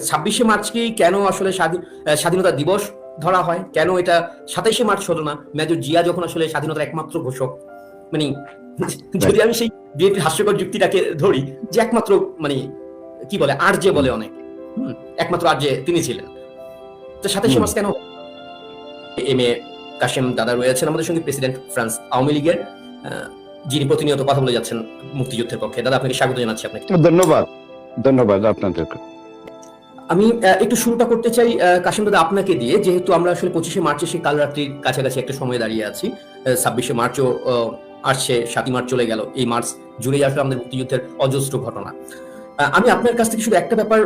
26শে মার্চকেই কেন আসলে স্বাধীনতা দিবস ধরা হয়, কেন এটা 27শে মার্চ হলো না? মেজর জিয়া যখন আসলে স্বাধীনতার একমাত্র ঘোষক, মানে যদি আমি সেই বিএনপির হাস্যকর যুক্তিটাকে ধরি যে একমাত্র মানে কি বলে আর যে বলে অনেক একমাত্র আর যে তিনি ছিলেন, তো 27শে মার্চ কেন? এম এ কাশেম দাদা রয়েছেন আমাদের সঙ্গে, প্রেসিডেন্ট ফ্রান্স আওয়ামী লীগের, যিনি প্রতিনিয়ত কথা বলে যাচ্ছেন মুক্তিযুদ্ধের পক্ষে। দাদা, আপনাকে স্বাগত জানাচ্ছি। আপনাকে ধন্যবাদ আপনাদেরকে। আমি একটু শুরুটা করতে চাই কাশেম দাদা আপনাকে দিয়ে, যেহেতু আমরা আসলে 25শে মার্চে সেই কাল রাত্রির কাছাকাছি একটা সময় দাঁড়িয়ে আছি। 26শে মার্চও আসছে, 7ই মার্চ চলে গেল। এই মার্চ জুড়েই আসলে আমাদের মুক্তিযুদ্ধের অজস্র ঘটনা। আমি আপনার কাছ থেকে শুধু একটা ব্যাপার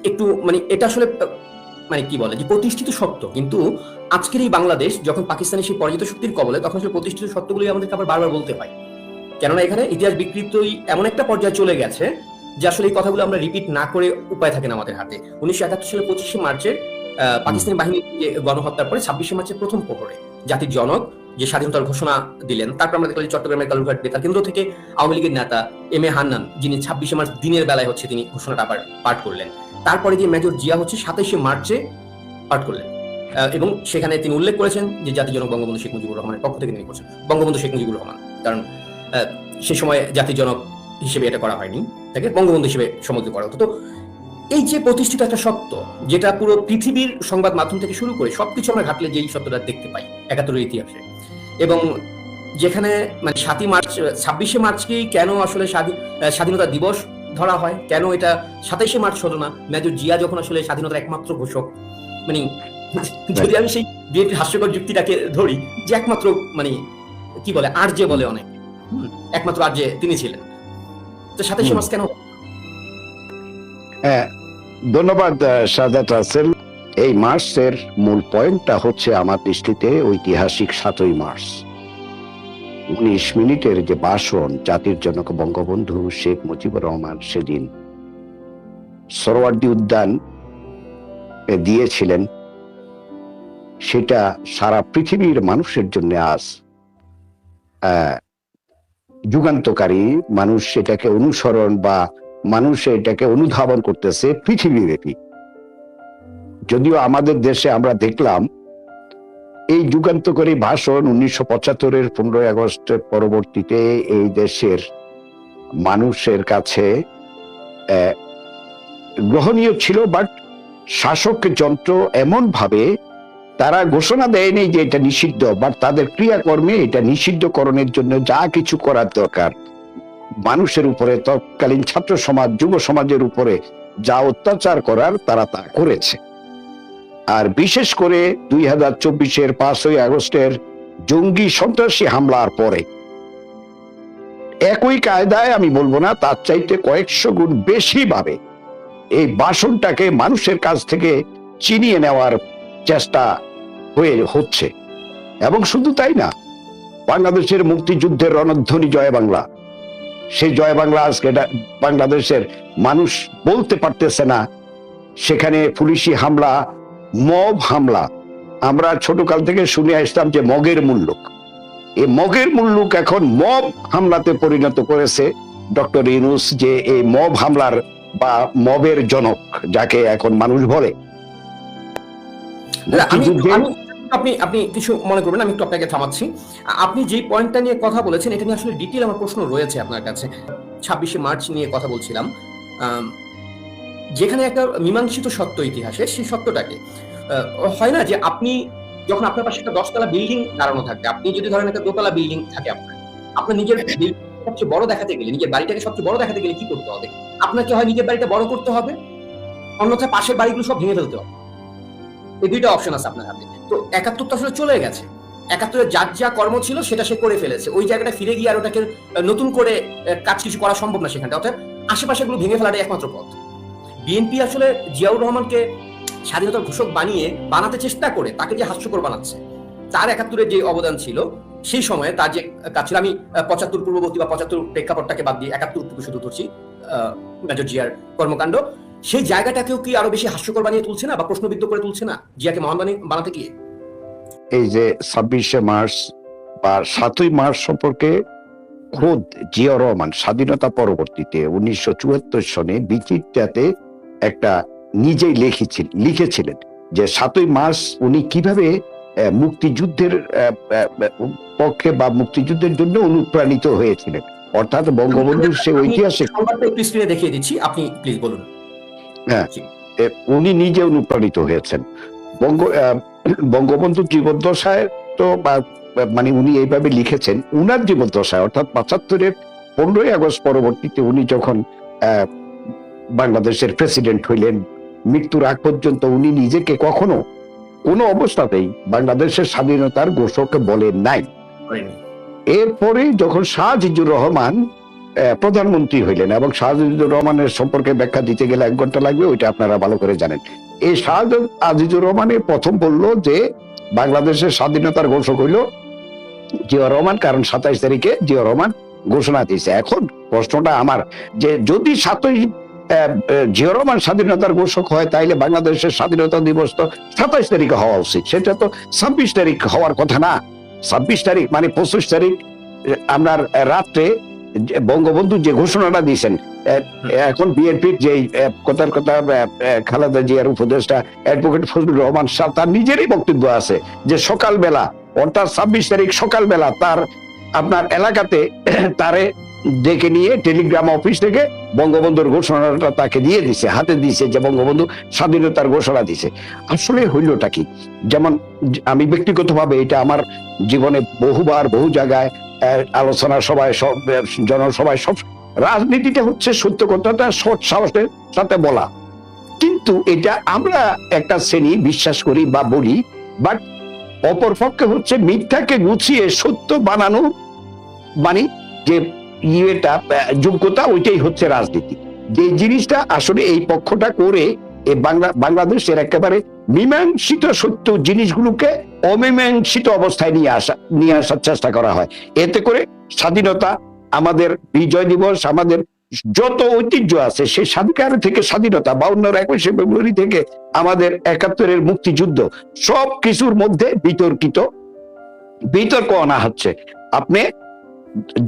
একটু মানে এটা আসলে মানে কি বলে যে প্রতিষ্ঠিত সত্য, কিন্তু আজকের এই বাংলাদেশ যখন পাকিস্তানের সেই পরাজিত শক্তির কবলে, তখন আসলে প্রতিষ্ঠিত সত্যগুলোই আমাদেরকে আবার বারবার বলতে হয়, কেননা এখানে ইতিহাস বিকৃতই এমন একটা পর্যায়ে চলে গেছে যে আসলে এই কথাগুলো আমরা রিপিট না করে উপায় থাকে না আমাদের হাতে। 1971 সালের 25শে মার্চে পাকিস্তানি বাহিনীর যে গণহত্যার পরে 26শে মার্চের প্রথম প্রহরে জাতির জনক যে স্বাধীনতার ঘোষণা দিলেন, তারপর আমরা দেখলাম চট্টগ্রামের কালুরঘাট বেতার কেন্দ্র থেকে আওয়ামী লীগের নেতা এম এ হান্নান, যিনি 26শে মার্চ দিনের বেলায় হচ্ছে তিনি ঘোষণাটা আবার পাঠ করলেন। তারপরে যে মেজর জিয়া হচ্ছে 27শে মার্চে পাঠ করলেন, এবং সেখানে তিনি উল্লেখ করেছেন যে জাতির জনক বঙ্গবন্ধু শেখ মুজিবুর রহমানের পক্ষ থেকে তিনি করছেন বঙ্গবন্ধু শেখ মুজিবুর রহমান, কারণ সে সময় জাতির জনক হিসেবে এটা করা হয়নি, তাকে বঙ্গবন্ধু হিসেবে সম্বোধন করা হতো। তো এই যে প্রতিষ্ঠিত একটা সত্য, যেটা পুরো পৃথিবীর সংবাদ মাধ্যম থেকে শুরু করে সবকিছু আমরা ঘাটলে যেই সত্যটা দেখতে পাই 71-এর ইতিহাসে, এবং যেখানে মানে 26শে মার্চকেই কেন আসলে স্বাধীনতা দিবস ধরা হয়, কেন এটা 27শে মার্চ হলো না? মেজর জিয়া যখন আসলে স্বাধীনতার একমাত্র ঘোষক, মানে যদি আমি সেই বিএনপির হাস্যকর যুক্তিটাকে ধরি যে একমাত্র মানে কি বলে আর যে বলে অনেক একমাত্র আর যে তিনি ছিলেন, তো 27শে মার্চ কেন? ধন্যবাদ সাদাত রাসেল। এই মার্চের মূল পয়েন্টটা হচ্ছে আমার দৃষ্টিতে ঐতিহাসিক 7ই মার্চ 19 মিনিটের যে ভাষণ জাতির জনক বঙ্গবন্ধু শেখ মুজিবুর রহমান সেদিন সোহরাওয়ার্দী উদ্যান দিয়েছিলেন, সেটা সারা পৃথিবীর মানুষের জন্য আজ যুগান্তকারী। মানুষ সেটাকে অনুসরণ বা মানুষ এটাকে অনুধাবন করতেছে পৃথিবীব্যাপী। যদিও আমাদের দেশে আমরা দেখলাম এই যুগান্তকারী ভাষণ 1975-এর 15ই আগস্টের পরবর্তীতে এই দেশের মানুষের কাছে গ্রহণীয় ছিল, বাট শাসক যন্ত্র এমন ভাবে তারা ঘোষণা দেয়নি যে এটা নিষিদ্ধ, বাট তাদের ক্রিয়াকর্মে এটা নিষিদ্ধকরণের জন্য যা কিছু করার দরকার, মানুষের উপরে, তৎকালীন ছাত্র সমাজ, যুব সমাজের উপরে যা অত্যাচার করার তারা তা করেছে। আর বিশেষ করে 2024-এর 5ই আগস্টের জঙ্গি সন্ত্রাসী হামলার পরে একই কায়দায়, আমি বলবো না তার চাইতে কয়েকশো গুণ বেশি ভাবে এই ভাষণটাকে মানুষের কাছ থেকে চিনিয়ে নেওয়ার চেষ্টা হচ্ছে। এবং শুধু তাই না, বাংলাদেশের মুক্তিযুদ্ধের রণধ্বনি জয় বাংলা, সেই জয় বাংলা আজকে বাংলাদেশের মানুষ বলতে পারতেছে না। সেখানে পুলিশি হামলা, মব হামলা, আমরা ছোটকাল থেকে শুনে আসতাম যে মগের মুল্লুক, এই মগের মুল্লুক এখন মব হামলাতে পরিণত করেছে ডক্টর ইউনূস, যে এই মব হামলার বা মবের জনক যাকে এখন মানুষ বলে। আপনি কিছু মনে করবেন, আমি একটু আপনাকে থামাচ্ছি। আপনি যে পয়েন্টটা নিয়ে কথা বলেছেন এটা নিয়ে আসলে ডিটেইল আমার প্রশ্ন রয়েছে আপনার কাছে। 26শে মার্চ নিয়ে কথা বলছিলাম, যেখানে একটা মীমাংসিত সত্য ইতিহাসে, সেই সত্যটাকে হয় না যে আপনি যখন আপনার পাশে একটা 10তলা বিল্ডিং দাঁড়ানো থাকবে, আপনি যদি ধরেন একটা 2তলা বিল্ডিং থাকে, আপনার নিজের সবচেয়ে বড় দেখাতে গেলে, নিজের বাড়িটাকে সবচেয়ে বড় দেখাতে গেলে কি করতে হবে? আপনাকে হয় নিজের বাড়িটা বড় করতে হবে, অন্যথায় পাশের বাড়িগুলো সব ভেঙে ফেলতে হবে। এই দুইটা অপশন আছে আপনার হাতে। তো 71 তো আসলে চলে গেছে, 71-এ যার যা কর্ম ছিল সেটা সে করে ফেলেছে। ওই জায়গাটা ফিরে গিয়ে আর ওটাকে নতুন করে কাজ কিছু করা সম্ভব না সেখানটা, অর্থাৎ আশেপাশেগুলো ভেঙে ফেলাটাই একমাত্র পথ। বিএনপি আসলে জিয়াউর রহমানকে স্বাধীনতার ঘোষক বানাতে চেষ্টা করে তাকে যে হাস্যকর বানাচ্ছে, তার 71-এর যে অবদান ছিল সেই সময়ে, তার যে কাজ ছিল, আমি 75 পূর্ববর্তী বা 75 প্রেক্ষাপটটাকে বাদ দিয়ে 71 শুধু ধরছি, মেজর জিয়ার কর্মকাণ্ড, সেই জায়গাটাকেও কি আরো বেশি হাস্যকর বানিয়ে তুলছে না বা প্রশ্নবিদ্ধ করে তুলছে না জিয়াকে মহান বানাতে গিয়ে? এই যে 26শে মার্চ বা 7ই মার্চ সম্পর্কে খোদ জিয়াউর রহমান স্বাধীনতা পরবর্তীতে 1974 সনে বিচিত্রাতে একটা নিজেই লিখেছিলেন যে 7ই মার্চ উনি কিভাবে মুক্তিযুদ্ধের পক্ষে বা মুক্তিযুদ্ধের জন্য অনুপ্রাণিত হয়েছিলেন, অর্থাৎ বঙ্গবন্ধুর সে ঐতিহাসিক সংবাদটা একটু স্ক্রিনে দেখিয়ে দিচ্ছি, আপনি প্লিজ বলুন। হ্যাঁ, উনি নিজে অনুপ্রাণিত হয়েছেন। বঙ্গবন্ধুর জীবদ্দশায় তো মানে উনি এইভাবে লিখেছেন, উনার জীবদ্দশায় অর্থাৎ 75-এর 15ই আগস্ট পরবর্তীতে উনি যখন বাংলাদেশের প্রেসিডেন্ট হইলেন, মৃত্যুর আগ পর্যন্ত উনি নিজেকে কখনো কোনো অবস্থাতেই বাংলাদেশের স্বাধীনতার ঘোষক বলেন নাই। এরপরে যখন শাহ আজিজুর রহমান প্রধানমন্ত্রী হইলেন, এবং শাহ আজিজুর রহমানের সম্পর্কে ব্যাখ্যা দিতে গেলে 1 ঘন্টা লাগবে, ওইটা আপনারা ভালো করে জানেন। এই শাহ আজিজুর রহমানের প্রথম বলল যে বাংলাদেশের স্বাধীনতার ঘোষক হইল জিয়া রহমান, কারণ 27 তারিখে জিয়া রহমান ঘোষণা দিয়েছে। এখন প্রশ্নটা আমার যে যদি 7ই জিয়া রহমান স্বাধীনতার ঘোষক হয়, তাইলে বাংলাদেশের স্বাধীনতা দিবস তো 27 তারিখে হওয়া উচিত, সেটা তো 26 তারিখ হওয়ার কথা না। 26 তারিখ মানে 25 তারিখ আপনার রাত্রে বঙ্গবন্ধু যে ঘোষণাটা দিয়েছেন, এখন বিএনপির যে কথার কথা খালেদা জিয়ার উপদেষ্টা অ্যাডভোকেট ফজলুর রহমান সাহেব, তার নিজেরই বক্তব্য আছে যে সকালবেলা অর্থাৎ 26 তারিখ সকালবেলা তার আপনার এলাকাতে তারে ডেকে নিয়ে টেলিগ্রাম অফিস থেকে বঙ্গবন্ধুর ঘোষণাটা তাকে দিয়ে দিছে, হাতে দিছে, যে বঙ্গবন্ধু স্বাধীনতার ঘোষণা দিছে। আসলে হইলটা কি, যেমন আমি ব্যক্তিগতভাবে এটা আমার জীবনে বহুবার বহু জায়গায় আলোচনা সভায়, জনসভায়, সব রাজনীতিটা হচ্ছে সত্য কথাটা সৎ সাহসের সাথে বলা, কিন্তু এটা আমরা একটা শ্রেণী বিশ্বাস করি বা বলি, বাট অপরপক্ষে হচ্ছে মিথ্যাকে গুছিয়ে সত্য বানানো, মানে যে ইয়েটা যোগ্যতা, ওইটাই হচ্ছে রাজনীতি। যে জিনিসটা আসলে এই পক্ষটা করে বাংলাদেশের একেবারে মীমাংসিত সত্য জিনিসগুলোকে অমীমাংসিত অবস্থায় নিয়ে আসার চেষ্টা করা হয়। এতে করে স্বাধীনতা, আমাদের বিজয় দিবস, আমাদের যত ঐতিহ্য আছে সেই স্বাধিকার থেকে স্বাধীনতা, 52-র 21শে ফেব্রুয়ারি থেকে আমাদের 71-এর মুক্তিযুদ্ধ, সব কিছুর মধ্যে বিতর্ক আনা হচ্ছে। আপনি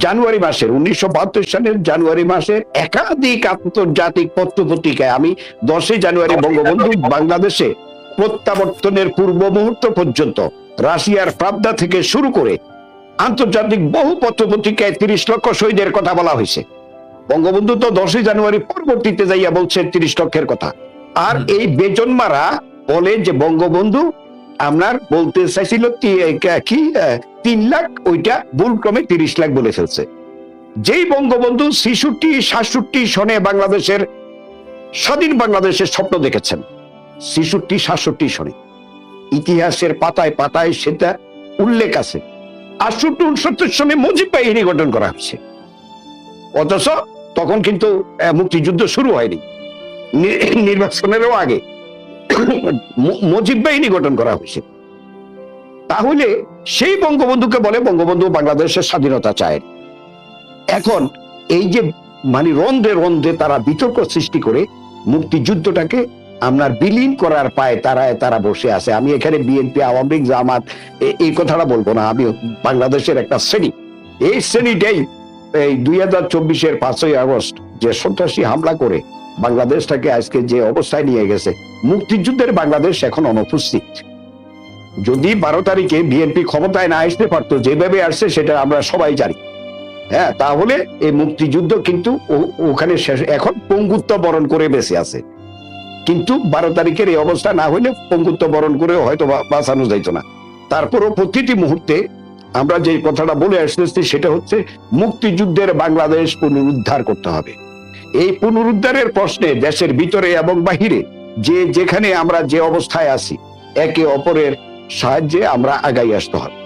জানুয়ারি মাসের 1972 সালের জানুয়ারি মাসের একাধিক আন্তর্জাতিক পত্রপত্রিকায়, আমি 10 জানুয়ারি বঙ্গবন্ধু বাংলাদেশে প্রত্যাবর্তনের পূর্ব মুহূর্ত পর্যন্ত রাশিয়ার প্রাবদা থেকে শুরু করে আন্তর্জাতিক বহু পত্রপত্রিকায় 30 লক্ষ শহীদের কথা বলা হয়েছে। বঙ্গবন্ধু তো 10 জানুয়ারি পরবর্তীতে যাইয়া বলছেন 30 লক্ষের কথা। আর এই বেজন্মারা বলে যে বঙ্গবন্ধু আপনার বলতে চাইছিল কি 3 লাখ, ওইটা ভুলক্রমে 30 লাখ বলে ফেলছে। যেই বঙ্গবন্ধু 66-67 সনে বাংলাদেশের স্বাধীন বাংলাদেশের স্বপ্ন দেখেছেন, 66-67 সনে ইতিহাসের পাতায় পাতায় সেটা উল্লেখ আছে। 68-69 সনে মুজিব বাহিনী গঠন করা হয়েছে, অথচ তখন কিন্তু মুক্তিযুদ্ধ শুরু হয়নি, নির্বাচনেরও আগে মুজিব বাহিনী গঠন করা হয়েছে। তাহলে সেই বঙ্গবন্ধুকে বলে বঙ্গবন্ধু বাংলাদেশের স্বাধীনতা চায়। এখন এই যে মানে রন্ধ্রে রন্ধ্রে তারা বিতর্ক সৃষ্টি করে মুক্তিযুদ্ধটাকে আপনার বিলীন করার পায় তারা বসে আছে। আমি এখানে বিএনপি, আওয়ামী লীগ, জামাত এই কথাটা বলবো না, আমি বাংলাদেশের একটা শ্রেণী, এই শ্রেণীটাই এই 2024-এর 5ই আগস্ট যে সন্ত্রাসী হামলা করে বাংলাদেশটাকে আজকে যে অবস্থায় নিয়ে গেছে, মুক্তিযুদ্ধের বাংলাদেশ এখন অনুপস্থিত। যদি 12 তারিখে বিএনপি ক্ষমতায় না আসতে পারতো, যেভাবে আসছে সেটা আমরা সবাই জানি, হ্যাঁ, তাহলে এই মুক্তিযুদ্ধ কিন্তু ওখানে শেষ, এখন পঙ্গুত্ব বরণ করে বেঁচে আছে। কিন্তু 12 তারিখের এই অবস্থা না হইলে পঙ্গুত্ব বরণ করে হয়তো বাঁচানো যাইতো না। তারপরও প্রতিটি মুহূর্তে আমরা যে কথাটা বলে আসতেছি সেটা হচ্ছে মুক্তিযুদ্ধের বাংলাদেশ পুনরুদ্ধার করতে হবে। এই পুনরুদ্ধারের প্রশ্নে দেশের ভিতরে এবং বাহিরে যেখানে আমরা যে অবস্থায় আছি, একে অপরের সাহায্যে আমরা আগাই আসতে হবে।